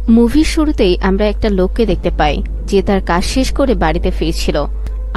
মুভির শুরুতেই আমরা একটা লোককে দেখতে পাই যে তার কাজ শেষ করে বাড়িতে ফিরছিল।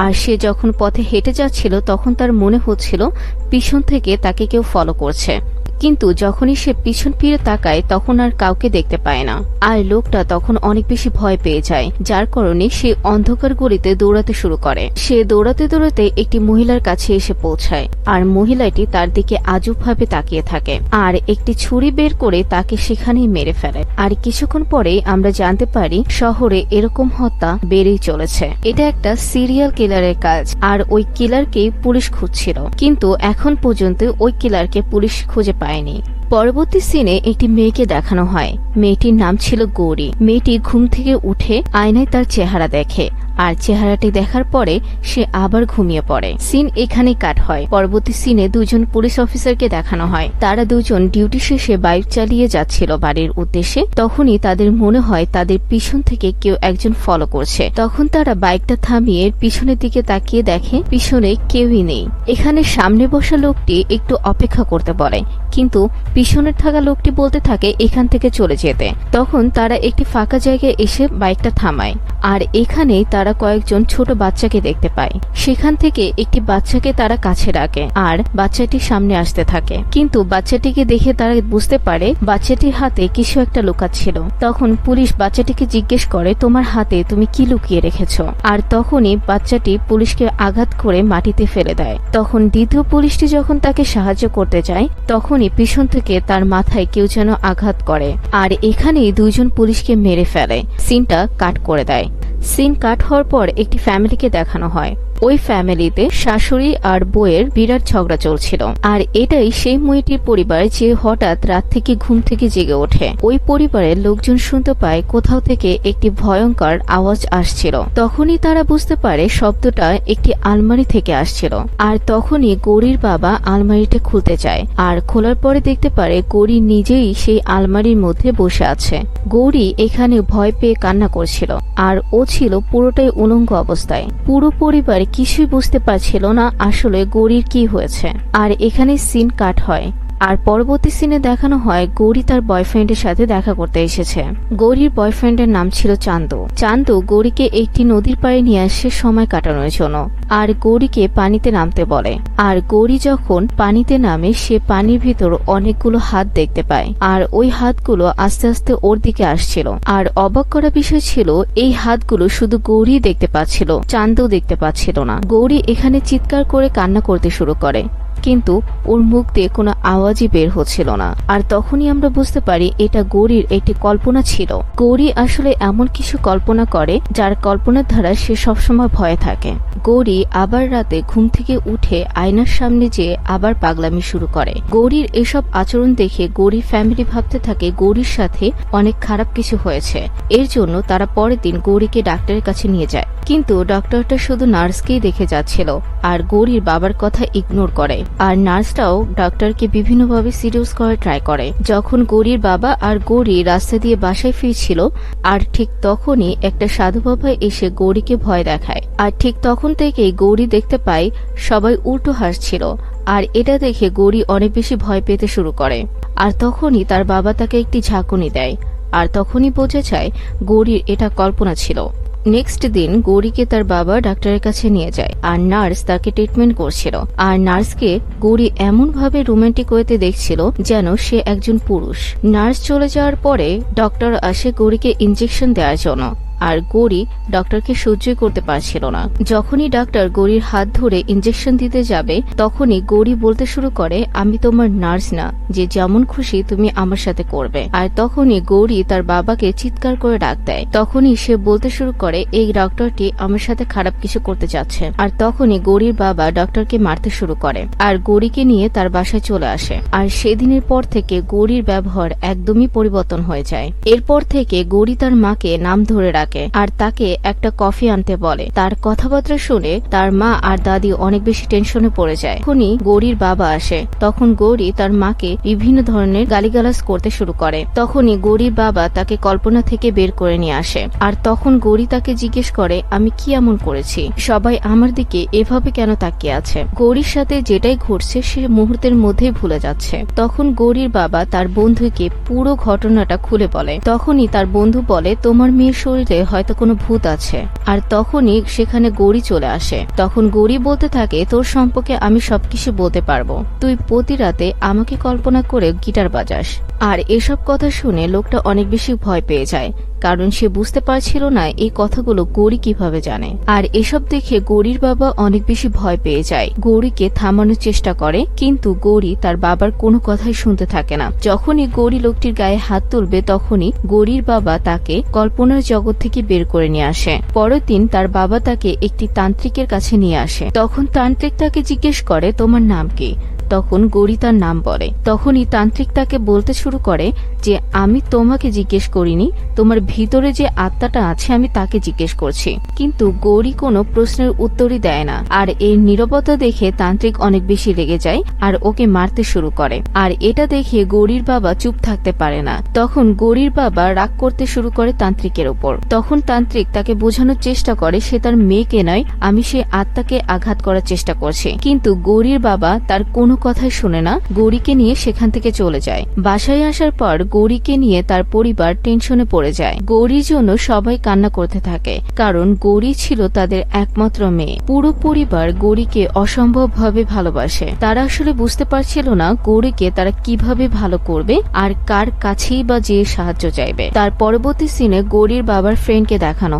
আর সে যখন পথে হেঁটে যাচ্ছিল তখন তার মনে হচ্ছিল পিছন থেকে তাকে কেউ ফলো করছে, কিন্তু যখনই সে পিছন ফিরে তাকায় তখন আর কাউকে দেখতে পায় না। আর লোকটা তখন অনেক বেশি ভয় পেয়ে যায়, যার কারণে সে অন্ধকার গলিতে দৌড়াতে শুরু করে। সে দৌড়াতে দৌড়াতে একটি মহিলার কাছে এসে পৌঁছায়, আর মহিলাটি তার দিকে আজব ভাবে তাকিয়ে থাকে আর একটি ছুরি বের করে তাকে সেখানেই মেরে ফেলে। আর কিছুক্ষণ পরেই আমরা জানতে পারি শহরে এরকম হত্যা বেড়েই চলেছে। এটা একটা সিরিয়াল কিলারের কাজ, আর ওই কিলারকে পুলিশ খুঁজছিল, কিন্তু এখন পর্যন্ত ওই কিলারকে পুলিশ খুঁজে পায়নি। পরবর্তী সিনে একটি মেয়েকে দেখানো হয়। মেয়েটির নাম ছিল গৌরী। মেয়েটি ঘুম থেকে উঠে আয়নায় তার চেহারা দেখে, আর চেহারাটি দেখার পরে সে আবার ঘুমিয়ে পড়ে। সিন এখানে কাট হয়। পরবর্তী সিনে দুজন পুলিশ অফিসারকে দেখানো হয়। তারা দুজন ডিউটি শেষে বাইক চালিয়ে যাচ্ছিল বাড়ির উদ্দেশ্যে। তখনই তাদের মনে হয় তাদের পিছন থেকে কেউ একজন ফলো করছে। তখন তারা বাইকটা থামিয়ে পিছনের দিকে তাকিয়ে দেখে পিছনে কেউই নেই। এখানে সামনে বসা লোকটি একটু অপেক্ষা করতে বলে, কিন্তু পিছনে থাকা লোকটি বলতে থাকে এখান থেকে চলে যেতে। তখন তারা একটি ফাঁকা জায়গায় এসে বাইকটা থামায়, আর এখানেই তারা কয়েকজন ছোট বাচ্চাকে দেখতে পায়। সেখান থেকে একটি বাচ্চাকে তারা কাছে রাখে, আর বাচ্চাটি সামনে আসতে থাকে। কিন্তু বাচ্চাটিকে দেখে তারা বুঝতে পারে বাচ্চাটির হাতে কিছু একটা লুকাচ্ছিল। তখন পুলিশ বাচ্চাটিকে জিজ্ঞেস করে, তোমার হাতে তুমি কি লুকিয়ে রেখেছো? আর তখনই বাচ্চাটি পুলিশকে আঘাত করে মাটিতে ফেলে দেয়। তখন দ্বিতীয় পুলিশটি যখন তাকে সাহায্য করতে যায় তখনই পিছন থেকে তার মাথায় কেউ যেন আঘাত করে, আর এখানেই দুইজন পুলিশকে মেরে ফেলে। সিনটা কাট করে দেয়। সিন কাট হওয়ার পর একটি ফ্যামিলিকে দেখানো হয়। ওই ফ্যামিলিতে শাশুড়ি আর বউয়ের বিরাট ঝগড়া চলছিল, আর এটাই সেই মেয়েটির পরিবার যে হঠাৎ রাত থেকে ঘুম থেকে জেগে ওঠে। ওই পরিবারের লোকজন শুনতে পায় কোথাও থেকে একটি ভয়ঙ্কর আওয়াজ আসছিল। তখনই তারা বুঝতে পারে শব্দটা একটি আলমারি থেকে আসছিল। আর তখনই গৌরীর বাবা আলমারিটা খুলতে চায়, আর খোলার পরে দেখতে পারে গৌরী নিজেই সেই আলমারির মধ্যে বসে আছে। গৌরী এখানে ভয় পেয়ে কান্না করছিল, আর ও ছিল পুরোটাই উলঙ্গ অবস্থায়। পুরো পরিবার কিছুই বুঝতে পারছিল না আসলে গৌরীর কি হয়েছে। আর এখানে সিন কাট হয়। আর পরবর্তী সিনে দেখানো হয় গৌরী তার বয়ফ্রেন্ডের সাথে দেখা করতে এসেছে। গৌরীর বয়ফ্রেন্ডের নাম ছিল চান্দু। চান্দু গৌরীকে একটি নদীর পাড়ে নিয়ে আসে সময় কাটানোর জন্য, আর গৌরীকে পানিতে নামতে বলে। আর গৌরী যখন পানিতে নামে সে পানির ভিতর অনেকগুলো হাত দেখতে পায়, আর ওই হাতগুলো আস্তে আস্তে ওর দিকে আসছিল। আর অবাক করা বিষয় ছিল এই হাতগুলো শুধু গৌরী দেখতে পাচ্ছিল, চান্দু দেখতে পাচ্ছিল না। গৌরী এখানে চিৎকার করে কান্না করতে শুরু করে, কিন্তু ওর মুখ দিয়ে কোনো আওয়াজই বের হচ্ছিল না। আর তখনই আমরা বুঝতে পারি এটা গৌরীর একটি কল্পনা ছিল। গৌরী আসলে এমন কিছু কল্পনা করে যার কল্পনার দ্বারা সে সবসময় ভয়ে থাকে। গৌরী আবার রাতে ঘুম থেকে উঠে আয়নার সামনে যেয়ে আবার পাগলামি শুরু করে। গৌরীর এসব আচরণ দেখে গৌরীর ফ্যামিলি ভাবতে থাকে গৌরীর সাথে অনেক খারাপ কিছু হয়েছে। এর জন্য তারা পরের দিন গৌরীকে ডাক্তারের কাছে নিয়ে যায়, কিন্তু ডক্টরটা শুধু নার্সকেই দেখে যাচ্ছিল আর গৌরীর বাবার কথা ইগনোর করে। আর নার্সটাও ডক্টরকে বিভিন্নভাবে সিরিয়াস করার ট্রাই করে। যখন গৌরীর বাবা আর গৌরী রাস্তা দিয়ে বাসায় ফিরছিল, আর ঠিক তখনই একটা সাধু বাবা এসে গৌরীকে ভয় দেখায়। আর ঠিক তখন থেকেই গৌরী দেখতে পায় সবাই উল্টো হাসছিল, আর এটা দেখে গৌরী অনেক বেশি ভয় পেতে শুরু করে। আর তখনই তার বাবা তাকে একটি ঝাঁকুনি দেয়, আর তখনই বোঝা যায় গৌরীর এটা কল্পনা ছিল। নেক্সট দিন গৌরীকে তার বাবা ডাক্তারের কাছে নিয়ে যায়, আর নার্স তাকে ট্রিটমেন্ট করছিল। আর নার্সকে গৌরী এমন ভাবে রোমান্টিক ওয়েতে দেখছিল যেন সে একজন পুরুষ। নার্স চলে যাওয়ার পরে ডক্টর আসে গৌরীকে ইনজেকশন দেওয়ার জন্য, আর গৌরী ডক্টরকে সহ্যই করতে পারছিল না। যখনই ডাক্তার গৌরীর হাত ধরে ইনজেকশন দিতে যাবে তখনই গৌরী বলতে শুরু করে, আমি তোমার নার্স না যে যেমন খুশি তুমি আমার সাথে করবে। আর তখনই গৌরী তার বাবাকে চিৎকার করে ডাক দেয়। তখনই সে বলতে শুরু করে এই ডক্টরটি আমার সাথে খারাপ কিছু করতে যাচ্ছে। আর তখনই গৌরীর বাবা ডক্টরকে মারতে শুরু করে, আর গৌরীকে নিয়ে তার বাসায় চলে আসে। আর সেদিনের পর থেকে গৌরীর ব্যবহার একদমই পরিবর্তন হয়ে যায়। এরপর থেকে গৌরী তার মাকে নাম ধরে রাখে ডাকে আর তাকে একটা কফি আনতে বলে। তার কথাবার্তা শুনে তার মা আর দাদি অনেক বেশি টেনশনে পড়ে যায়। তখনই গৌরীর বাবা আসে। তখন গৌরী তার মাকে বিভিন্ন ধরনের গালিগালাজ করতে শুরু করে। তখনই গৌরীর বাবা তাকে কল্পনা থেকে বের করে নিয়ে আসে। আর তখন গৌরী তাকে জিজ্ঞেস করে, আমি কি এমন করেছি, সবাই আমার দিকে এভাবে কেন তাকিয়ে আছে? গৌরীর সাথে যেটাই ঘটছে সে মুহূর্তের মধ্যেই ভুলে যাচ্ছে। তখন গৌরীর বাবা তার বন্ধুকে পুরো ঘটনাটা খুলে বলে। তখনই তার বন্ধু বলে, তোমার মেয়ের শরীরে হয়তো কোনো ভূত আছে। আর তখনই সেখানে গৌরী চলে আসে। তখন গৌরী বলতে থাকে, তোর সম্পর্কে আমি সবকিছু বলতে পারবো, তুই প্রতি রাতে আমাকে কল্পনা করে গিটার বাজাস। আর এসব কথা শুনে লোকটা অনেক বেশি ভয় পেয়ে যায়, কারণ সে বুঝতে পারছিল না এই কথাগুলো গৌরী কিভাবে জানে। আর এসব দেখে গৌরীর বাবা অনেক বেশি ভয় পেয়ে যায়। গৌরীকে থামানোর চেষ্টা করে, কিন্তু গৌরী তার বাবার কোনো কথাই শুনতে থাকে না। যখনই গৌরী লোকটির গায়ে হাত তুলবে তখনই গৌরীর বাবা তাকে কল্পনার জগৎ থেকে বের করে নিয়ে আসে। পরের দিন তার বাবা তাকে একটি তান্ত্রিকের কাছে নিয়ে আসে। তখন তান্ত্রিক তাকে জিজ্ঞেস করে, তোমার নাম কি? তখন গৌরী তার নাম বলে। তখনই তান্ত্রিক তাকে বলতে শুরু করে যে, আমি তোমাকে জিজ্ঞেস করিনি, তোমার ভিতরে যে আত্মাটা আছে আমি তাকে জিজ্ঞেস করছি। কিন্তু গৌরী কোনো প্রশ্নের উত্তরই দেয় না। আর এই নীরবতা দেখে তান্ত্রিক অনেক বেশি রেগে যায় আর ওকে মারতে শুরু করে। আর এটা দেখে গৌরীর বাবা চুপ থাকতে পারে না। তখন গৌরীর বাবা রাগ করতে শুরু করে তান্ত্রিকের ওপর। তখন তান্ত্রিক তাকে বোঝানোর চেষ্টা করে সে তার মেয়েকে নয়, আমি সে আত্মাকে আঘাত করার চেষ্টা করছি। কিন্তু গৌরীর বাবা তার কোনো কথাই শুনে না, গৌরীকে নিয়ে সেখান থেকে চলে যায়। বাসায় আসার পর গৌরীকে নিয়ে তার পরিবার টেনশনে পড়ে যায়। গৌরীর জন্য সবাই কান্না করতে থাকে, কারণ গৌরী ছিল তাদের একমাত্র মেয়ে। পুরো পরিবার গৌরীকে অসম্ভবভাবে ভালোবাসে। তারা আসলে বুঝতে পারছিল না গৌরীকে তারা কিভাবে ভালো করবে আর কার কাছেই বা যে সাহায্য চাইবে। তার পরবর্তী সিনে গৌরীর বাবার ফ্রেন্ডকে দেখানো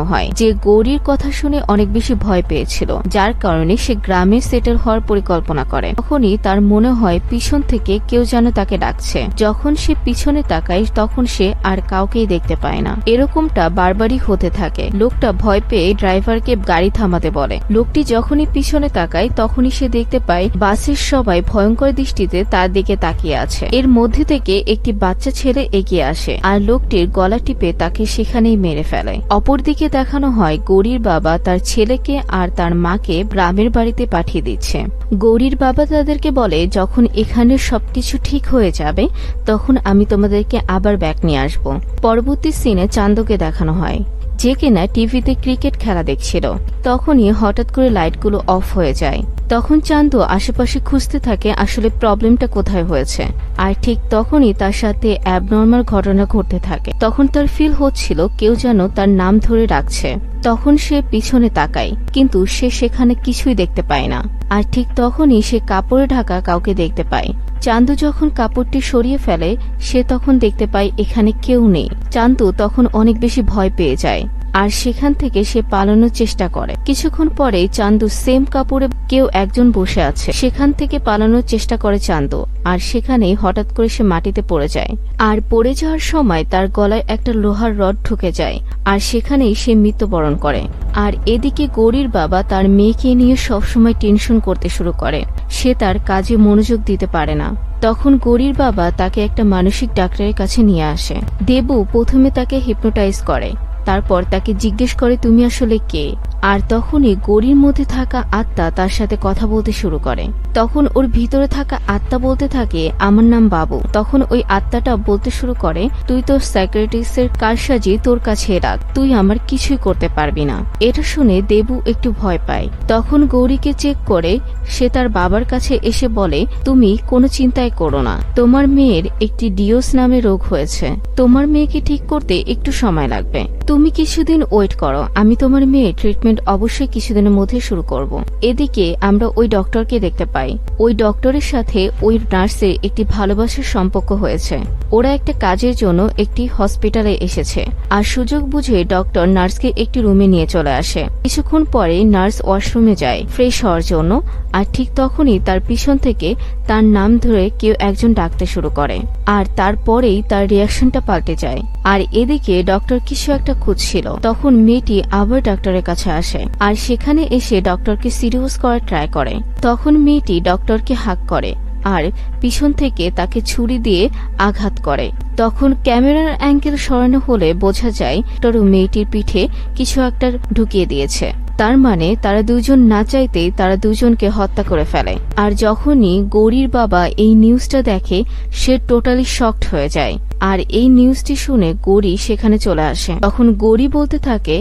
হয় যে গৌরীর কথা শুনে অনেক বেশি ভয় পেয়েছিল, যার কারণে সে গ্রামে সেটেল হওয়ার পরিকল্পনা করে। তখনই তার মনে হয় পিছন থেকে কেউ যেন তাকে ডাকছে। যখন সে পিছনে তাকায় তখন সে আর কাউকেই দেখতে পায় না। এরকমটা বারবারই হতে থাকে। লোকটা ভয় পেয়ে ড্রাইভারকে গাড়ি থামাতে বলে। লোকটি যখনই পিছনে তাকায় তখনই সে দেখতে পায় বাসের সবাই ভয়ঙ্কর দৃষ্টিতে তার দিকে তাকিয়ে আছে। এর মধ্যে থেকে একটি বাচ্চা ছেলে এগিয়ে আসে আর লোকটির গলা টিপে তাকে সেখানেই মেরে ফেলে। অপরদিকে দেখানো হয় গৌরীর বাবা তার ছেলেকে আর তার মাকে গ্রামের বাড়িতে পাঠিয়ে দিচ্ছে। গৌরীর বাবা তাদেরকে বলে, যখন এখানে সবকিছু ঠিক হয়ে যাবে তখন আমি তোমাদেরকে আবার ব্যাক নিয়ে আসব। পরবর্তী সিনে চান্দকে দেখানো হয়, যে কিনা টিভিতে ক্রিকেট খেলা দেখছিল। তখনই হঠাৎ করে লাইটগুলো অফ হয়ে যায়। তখন চান্দু আশেপাশে খুঁজতে থাকে আসলে প্রবলেমটা কোথায় হয়েছে। আর ঠিক তখনই তার সাথে অ্যাবনর্মাল ঘটনা ঘটতে থাকে। তখন তার ফিল হচ্ছিল কেউ যেন তার নাম ধরে রাখছে। তখন সে পিছনে তাকায়, কিন্তু সে সেখানে কিছুই দেখতে পায় না। আর ঠিক তখনই সে কাপড়ে ঢাকা কাউকে দেখতে পায়। চান্দু যখন কাপড়টি সরিয়ে ফেলে সে তখন দেখতে পায় এখানে কেউ নেই। চান্দু তখন অনেক বেশি ভয় পেয়ে যায় আর সেখান থেকে সে পালানোর চেষ্টা করে। কিছুক্ষণ পরে চান্দু সেম কাপড়ে কেউ একজন বসে আছে, সেখান থেকে পালানোর চেষ্টা করে চান্দু। আর সেখানেই হঠাৎ করে সে মাটিতে পড়ে যায়। আর পড়ে যাওয়ার সময় তার গলায় একটা লোহার রড ঢুকে যায় আর সেখানেই সে মৃত্যুবরণ করে। আর এদিকে গৌরীর বাবা তার মেয়েকে নিয়ে সবসময় টেনশন করতে শুরু করে। সে তার কাজে মনোযোগ দিতে পারে না। তখন গৌরীর বাবা তাকে একটা মানসিক ডাক্তারের কাছে নিয়ে আসে। দেবু প্রথমে তাকে হিপনোটাইজ করে, তারপর তাকে জিজ্ঞেস করে তুমি আসলে কে। আর তখনই গৌরীর মধ্যে থাকা আত্মা তার সাথে কথা বলতে শুরু করে। তখন ওর ভিতরে থাকা আত্মা বলতে থাকে আমার নাম বাবু। তখন ওই আত্মাটা বলতে শুরু করে তুই তোর সাইকিয়াট্রিস্টের কারসাজি তোর কাছে রাখ, তুই আমার কিছুই করতে পারবি না। এটা শুনে দেবু একটু ভয় পায়। তখন গৌরীকে চেক করে সে তার বাবার কাছে এসে বলে তুমি কোনো চিন্তাই করো না, তোমার মেয়ের একটি ডিওস নামে রোগ হয়েছে, তোমার মেয়েকে ঠিক করতে একটু সময় লাগবে, তুমি কিছুদিন ওয়েট করো, আমি তোমার মেয়ের ট্রিটমেন্ট অবশ্যই কিছুদিনের মধ্যে শুরু করব। এদিকে আমরা ওই ডক্টরকে দেখতে পাই। ওই ডক্টরের সাথে ওই নার্সের একটি ভালোবাসার সম্পর্ক হয়েছে। ওরা একটা কাজের জন্য একটি হসপিটালে এসেছে আর সুযোগ বুঝে ডক্টর নার্সকে একটি রুমে নিয়ে চলে আসে। কিছুক্ষণ পরে নার্স ওয়াশরুমে যায় ফ্রেশ হওয়ার জন্য। আর ঠিক তখনই তার পিছন থেকে তার নাম ধরে কেউ একজন ডাকতে শুরু করে আর তারপরেই তার রিয়াকশনটা পাল্টে যায়। আর এদিকে ডক্টর কিছু একটা খুঁজছিল। তখন মেয়েটি আবার ডক্টরের কাছে আসে আর সেখানে এসে ডক্টরকে সিরিয়াস করার ট্রাই করে। তখন মেয়েটি ডক্টরকে হাক করে আর পিছন থেকে তাকে ছুরি দিয়ে আঘাত করে। তখন ক্যামেরার অ্যাঙ্গেল সরানো হলে বোঝা যায় টরু মেয়েটির পিঠে কিছু একটা ঢুকিয়ে দিয়েছে। তার মানে তারা দুজন না চাইতেই তারা দুজনকে হত্যা করে ফেলে। আর যখনই গৌরীর বাবা এই নিউজটা দেখে সে টোটালি শকড হয়ে যায়। আর এই নিউজটি শুনে গৌরী সেখানে চলে আসে। তখন গৌরী বলতে থাকে,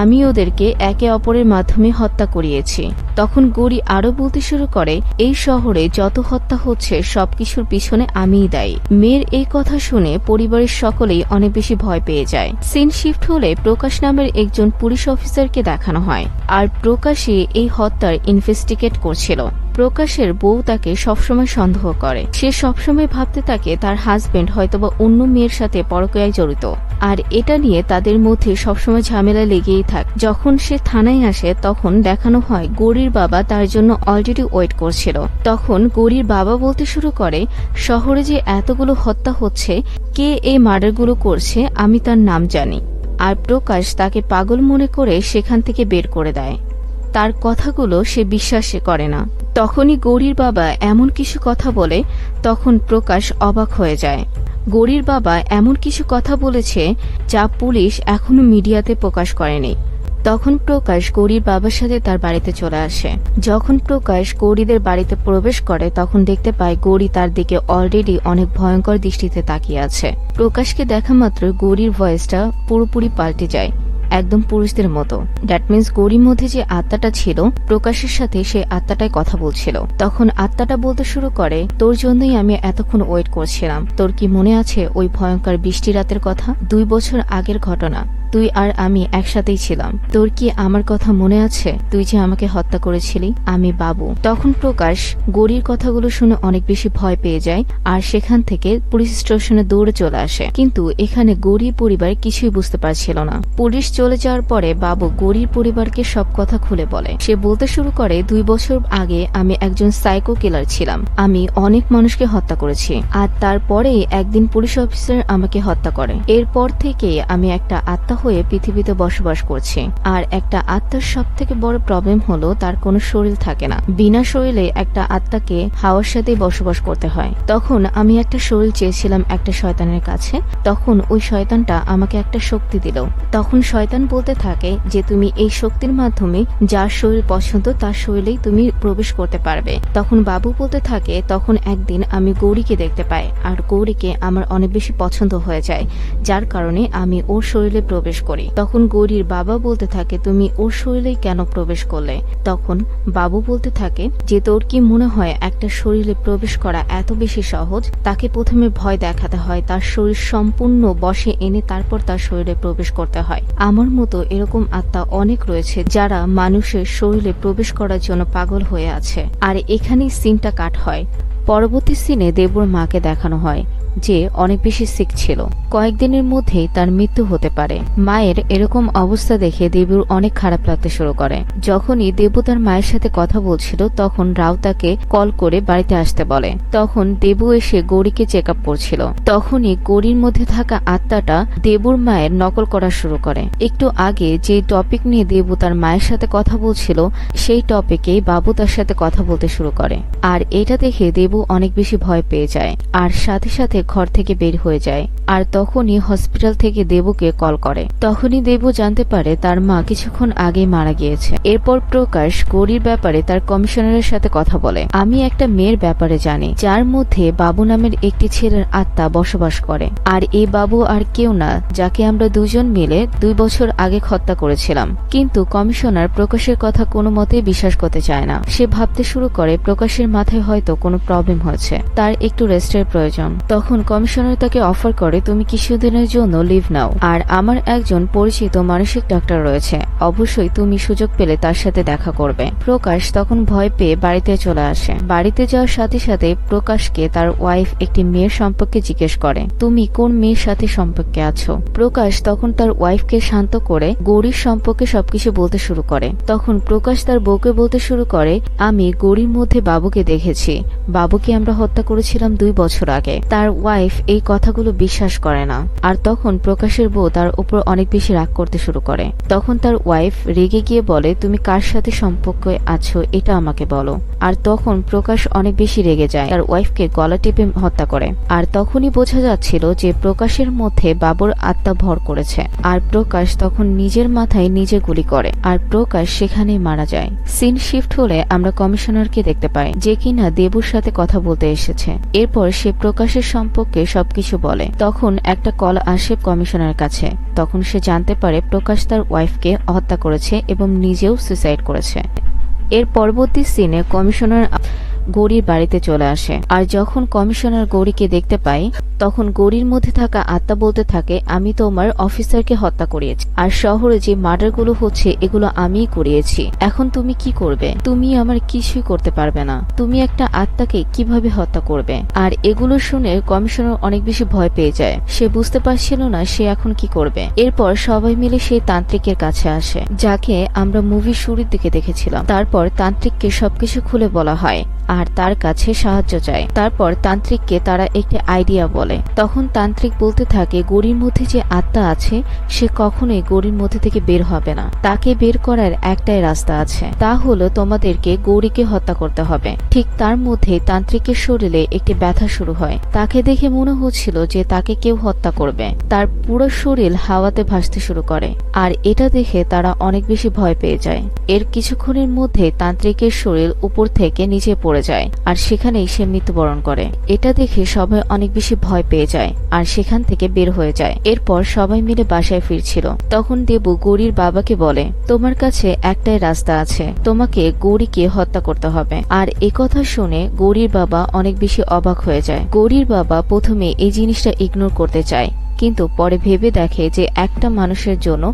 আমি ওদেরকে একে অপরের মাধ্যমে হত্যা করিয়েছি। তখন গৌরী আরো বলতে শুরু করে, এই শহরে যত হত্যা হচ্ছে সবকিছুর পিছনে আমিই দায়ী। মেয়ের এই কথা শুনে পরিবারের সকলেই অনেক বেশি ভয় পেয়ে যায়। সিন শিফট হলে প্রকাশ নামের একজন পুলিশ অফিসারকে দেখানো হয়। আর প্রকাশই এই হত্যার ইনভেস্টিগেট করছিল। প্রকাশের বউ তাকে সবসময় সন্দেহ করে। সে সবসময় ভাবতে থাকে তার হাজবেন্ড হয়তোবা অন্য মেয়ের সাথে পরকীয়ায় জড়িত। আর এটা নিয়ে তাদের মধ্যে সবসময় ঝামেলা লেগেই থাকে। যখন সে থানায় আসে তখন দেখানো হয় গৌরীর বাবা তার জন্য অলরেডি ওয়েট করছিল। তখন গৌরীর বাবা বলতে শুরু করে, শহরে যে এতগুলো হত্যা হচ্ছে, কে এই মার্ডারগুলো করছে আমি তার নাম জানি। আর প্রকাশ তাকে পাগল মনে করে সেখান থেকে বের করে দেয়। তার কথাগুলো সে বিশ্বাস করে না। তখনই গৌরীর বাবা এমন কিছু কথা বলে, তখন প্রকাশ অবাক হয়ে যায়। গৌরীর বাবা এমন কিছু কথা বলেছে যা পুলিশ এখনো মিডিয়াতে প্রকাশ করেনি। তখন প্রকাশ গৌরীর বাবার সাথে তার বাড়িতে চলে আসে। যখন প্রকাশ গৌরীদের বাড়িতে প্রবেশ করে তখন দেখতে পায় গৌরী তার দিকে অলরেডি অনেক ভয়ঙ্কর দৃষ্টিতে তাকিয়ে আছে। প্রকাশকে দেখা মাত্র গৌরীর ভয়েসটা পুরোপুরি পাল্টে যায়, একদম পুরুষদের মতো। দ্যাট মিন্স গৌরীর মধ্যে যে আত্মাটা ছিল প্রকাশের সাথে সেই আত্মাটাই কথা বলছিল। তখন আত্মাটা বলতে শুরু করে, তোর জন্যই আমি এতক্ষণ ওয়েট করছিলাম। তোর কি মনে আছে ওই ভয়ঙ্কর বৃষ্টি রাতের কথা? 2 বছর আগের ঘটনা। তুই আর আমি একসাথেই ছিলাম। তোর কি আমার কথা মনে আছে? তুই যে আমাকে হত্যা করেছিলি, আমি বাবু। তখন প্রকাশ গৌরীর কথাগুলো শুনে অনেক বেশি ভয় পেয়ে যায় আর সেখান থেকে পুলিশ স্টেশনে দৌড়ে চলে আসে। কিন্তু এখানে গৌরীর পরিবার কিছুই বুঝতে পারছিল না। পুলিশ চলে যাওয়ার পরে বাবু গৌরীর পরিবারকে সব কথা খুলে বলে। সে বলতে শুরু করে, 2 বছর আগে আমি একজন সাইকো কিলার ছিলাম। আমি অনেক মানুষকে হত্যা করেছি। আর তারপরে একদিন পুলিশ অফিসার আমাকে হত্যা করে। এরপর থেকে আমি একটা আত্মা হয়ে পৃথিবীতে বসবাস করছি। আর একটা আত্মার সব থেকে বড় প্রবলেম হলো তার কোনো শরীর থাকে না। বিনা শরীরে একটা আত্মাকে হাওয়ার সাথেই বসবাস করতে হয়। তখন আমি একটা শরীর চেয়েছিলাম একটা শয়তানের কাছে। তখন ওই শয়তানটা আমাকে একটা শক্তি দিল। তখন শয়তান বলতে থাকে যে তুমি এই শক্তির মাধ্যমে যার শরীর পছন্দ তার শরীরেই তুমি প্রবেশ করতে পারবে। তখন বাবু বলতে থাকে, তখন একদিন আমি গৌরীকে দেখতে পাই আর গৌরীকে আমার অনেক বেশি পছন্দ হয়ে যায়, যার কারণে আমি ওর শরীরে প্রবেশ করি। তখন গৌরীর বাবা বলতে থাকে, তুমি ওর শরীরে কেন প্রবেশ করলে? তখন বাবু বলতে থাকে যে তোর কি মনে হয় একটা শরীরে প্রবেশ করা এত বেশি সহজ? তাকে প্রথমে ভয় দেখাতে হয়, তার শরীর সম্পূর্ণ বশে এনে তারপর তার শরীরে প্রবেশ করতে হয়। আমার মতো এরকম আত্মা অনেক রয়েছে যারা মানুষের শরীরে প্রবেশ করার জন্য পাগল হয়ে আছে। আর এখানেই সিনটা কাট হয়। পরবর্তী সিনে দেবুর মাকে দেখানো হয় যে অনেক বেশি সিক ছিল। কয়েকদিনের মধ্যেই তার মৃত্যু হতে পারে। মায়ের এরকম অবস্থা দেখে দেবুর অনেক খারাপ লাগতে শুরু করে। যখনই দেবু তার মায়ের সাথে কথা বলছিল তখন রাও তাকে কল করে বাড়িতে আসতে বলে। তখন দেবু এসে গৌরীকে চেক আপ করছিল। তখনই গৌরীর মধ্যে থাকা আত্মাটা দেবুর মায়ের নকল করা শুরু করে। একটু আগে যে টপিক নিয়ে দেবু তার মায়ের সাথে কথা বলছিল সেই টপিকেই বাবু তার সাথে কথা বলতে শুরু করে। আর এটা দেখে দেবু অনেক বেশি ভয় পেয়ে যায় আর সাথে সাথে ঘর থেকে বের হয়ে যায়। আর তখনই হসপিটাল থেকে দেবুকে কল করে। তখনই দেবু জানতে পারে তার মা কিছুক্ষণ আগে মারা গিয়েছে। এরপর প্রকাশ গৌরীর ব্যাপারে তার কমিশনারের সাথে কথা বলে। আমি একটা মেয়ের ব্যাপারে জানি যার মধ্যে বাবু নামের একটি ছেলের আত্মা বসবাস করে। আর এই বাবু আর কেউ না, যাকে আমরা দুজন মিলে 2 বছর আগে হত্যা করেছিলাম। কিন্তু কমিশনার প্রকাশের কথা কোনো মতেই বিশ্বাস করতে চায় না। সে ভাবতে শুরু করে প্রকাশের মাথায় হয়তো কোনো প্রবলেম হয়েছে, তার একটু রেস্টের প্রয়োজন। তখন কমিশনার তাকে অফার করে, তুমি কিছুদিনের জন্য লিভ নাও। আর আমার একজন পরিচিত মানসিক ডাক্তার রয়েছে, অবশ্যই তুমি সুযোগ পেলে তার সাথে দেখা করবে। প্রকাশ তখন ভয় পেয়ে বাড়িতে চলে আসে। বাড়িতে যাওয়ার সাথে সাথে প্রকাশকে তার ওয়াইফ একটি মেয়ের সম্পর্কে জিজ্ঞেস করে, তুমি কোন মেয়ের সাথে সম্পর্কে আছো? প্রকাশ তখন তার ওয়াইফকে শান্ত করে গৌরীর সম্পর্কে সবকিছু বলতে শুরু করে। তখন প্রকাশ তার বউকে বলতে শুরু করে, আমি গৌরীর মধ্যে বাবুকে দেখেছি। বাবুকে আমরা হত্যা করেছিলাম 2 বছর আগে। তার ওয়াইফ এই কথাগুলো বিশ্বাস করে না। আর তখন প্রকাশের বউ তার উপর অনেক বেশি রাগ করতে শুরু করে। তখন তার ওয়াইফ রেগে গিয়ে বলে, তুমি কার সাথে সম্পর্কে আছো এটা আমাকে বলো। আর তখন প্রকাশ অনেক বেশি রেগে যায়, তার ওয়াইফকে গলা টিপে হত্যা করে। আর তখনই বোঝা যাচ্ছিল যে প্রকাশের মধ্যে বাবুর আত্মা ভর করেছে। আর প্রকাশ তখন নিজের মাথায় নিজে গুলি করে, আর প্রকাশ সেখানেই মারা যায়। সিন শিফট হলে আমরা কমিশনারকে দেখতে পাই, যে কিনা দেবুর সাথে কথা বলতে এসেছে। এরপর সে প্রকাশের সম্পর্কে সবকিছু বলে। তখন একটা কল আসে কমিশনারের কাছে। তখন সে জানতে পারে প্রকাশ তার ওয়াইফকে হত্যা করেছে এবং নিজেও সুইসাইড করেছে। এর পরবর্তী সিনে কমিশনার গৌরীর বাড়িতে চলে আসে। আর যখন কমিশনার গৌরীকে দেখতে পায়, তখন গৌরীর মধ্যে থাকা আত্মা বলতে থাকে, আমি তোমার অফিসারকে হত্যা করিয়েছি, আর শহরে যে মার্ডারগুলো হচ্ছে এগুলো আমিই করিয়েছি। এখন তুমি কি করবে? তুমি আমার কিছুই করতে পারবে না। তুমি একটা আত্মাকে কিভাবে হত্যা করবে? আর এগুলো শুনে কমিশনার অনেক বেশি ভয় পেয়ে যায়। সে বুঝতে পারছিল না সে এখন কি করবে। এরপর সবাই মিলে সেই তান্ত্রিকের কাছে আসে, যাকে আমরা মুভির শুরুর দিকে দেখেছিলাম। তারপর তান্ত্রিককে সবকিছু খুলে বলা হয় আর তার কাছে সাহায্য চায়। তারপর তান্ত্রিককে তারা একটি আইডিয়া বলে। তখন তান্ত্রিক বলতে থাকে, গৌরীর মধ্যে যে আত্মা আছে সে কখনোই গৌরীর মধ্যে থেকে বের হবে না। তাকে বের করার একটাই রাস্তা আছে, তা হলো তোমাদেরকে গৌরীকে হত্যা করতে হবে। ঠিক তার মধ্যে তান্ত্রিকের শরীরে একটি ব্যথা শুরু হয়। তাকে দেখে মনে হচ্ছিল যে তাকে কেউ হত্যা করবে। তার পুরো শরীর হাওয়াতে ভাসতে শুরু করে, আর এটা দেখে তারা অনেক বেশি ভয় পেয়ে যায়। এর কিছুক্ষণের মধ্যে তান্ত্রিকের শরীর উপর থেকে নিচে পড়ে যায়, আর সেখানেই সে মৃত্যুবরণ করে। এটা দেখে সবাই অনেক বেশি ভয় পেয়ে যায় আর সেখান থেকে বের হয়ে যায়। এরপর সবাই মিলে বাসায় ফিরছিল। তখন দেবু গৌরীর বাবাকে বলে, তোমার কাছে একটাই রাস্তা আছে, তোমাকে গৌরীকে হত্যা করতে হবে। আর একথা শুনে গৌরীর বাবা অনেক বেশি অবাক হয়ে যায়। গৌরীর বাবা প্রথমে এই জিনিসটা ইগনোর করতে চায়, কিন্তু পরে ভেবে দেখে যে একটা মানুষের জন্য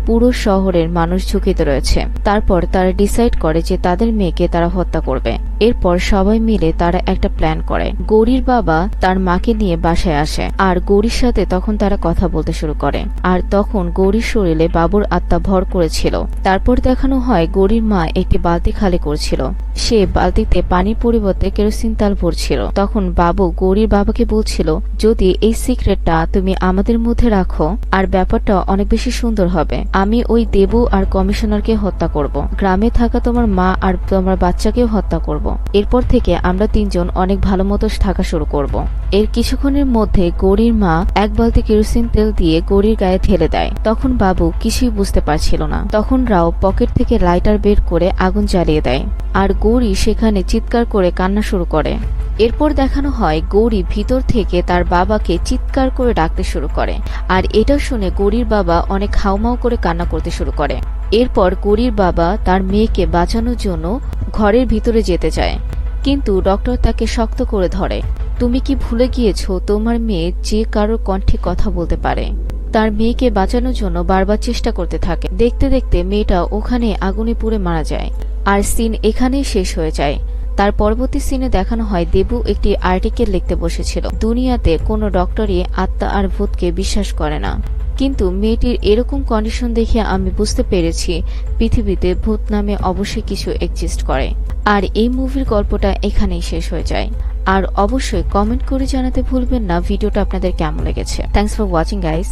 পুরো শহরের মানুষ ঝুঁকিতে রয়েছে। তারপর তারা ডিসাইড করে যে তাদের মেয়েকে তারা হত্যা করবে। এরপর সবাই মিলে তারা একটা প্ল্যান করে। গৌরীর বাবা তার মাকে নিয়ে বাসায় আসে, আর গৌরীর সাথে তখন তারা কথা বলতে শুরু করে। আর তখন গৌরীর শরীরে বাবুর আত্মা ভর করেছিল। তারপর দেখানো হয় গৌরীর মা একটি বালতি খালি করছিল। সে বালতিতে পানির পরিবর্তে কেরোসিন তেল ভরছিল। তখন বাবু গৌরীর বাবাকে বলছিল, যদি এই সিক্রেটটা তুমি আমাদের মধ্যে রাখো, আর ব্যাপারটা অনেক বেশি সুন্দর হবে। আমি ওই দেবু আর কমিশনারকে হত্যা করব, গ্রামে থাকা তোমার মা আর তোমার বাচ্চাকেও হত্যা করব। এরপর থেকে আমরা তিনজন অনেক ভালো মতো থাকা শুরু করব। এর কিছুক্ষণের মধ্যে গৌরীর মা এক বালতি কেরোসিন তেল দিয়ে গৌরীর গায়ে ঢেলে দেয়। তখন বাবু কিছুই বুঝতে পারছিল না। তখন রাও পকেট থেকে লাইটার বের করে আগুন জ্বালিয়ে দেয়, আর গৌরী সেখানে চিৎকার করে কান্না শুরু করে। এরপর দেখানো হয় গৌরী ভিতর থেকে তার বাবাকে চিৎকার করে ডাকতে শুরু করে, আর এটা শুনে গৌরীর বাবা অনেক হাউমাউ করে কান্না করতে শুরু করে। এরপর গৌরীর বাবা তার মেয়েকে বাঁচানোর জন্য ঘরের ভিতরে যেতে চায়, কিন্তু ডক্টর তাকে শক্ত করে ধরে। তুমি কি ভুলে গিয়েছো তোমার মেয়ে যে কারোর কণ্ঠে কথা বলতে পারে? তার মেয়েকে বাঁচানোর জন্য বারবার চেষ্টা করতে থাকে। দেখতে দেখতে মেয়েটা ওখানে আগুনে পুড়ে মারা যায়, আর সিন এখানেই শেষ হয়ে যায়। তার পরবর্তী সিনে দেখানো হয় দেবু একটি আর্টিকেল লিখতে বসেছিল। দুনিয়াতে কোনো ডক্টরই আত্মা আর ভূতকে বিশ্বাস করে না, কিন্তু মেয়েটির এরকম কন্ডিশন দেখে আমি বুঝতে পেরেছি পৃথিবীতে ভূত নামে অবশ্যই কিছু এক্সিস্ট করে। আর এই মুভির গল্পটা এখানেই শেষ হয়ে যায়। আর অবশ্যই কমেন্ট করে জানাতে ভুলবেন না ভিডিওটা আপনাদের কেমন লেগেছে। Thanks for watching guys.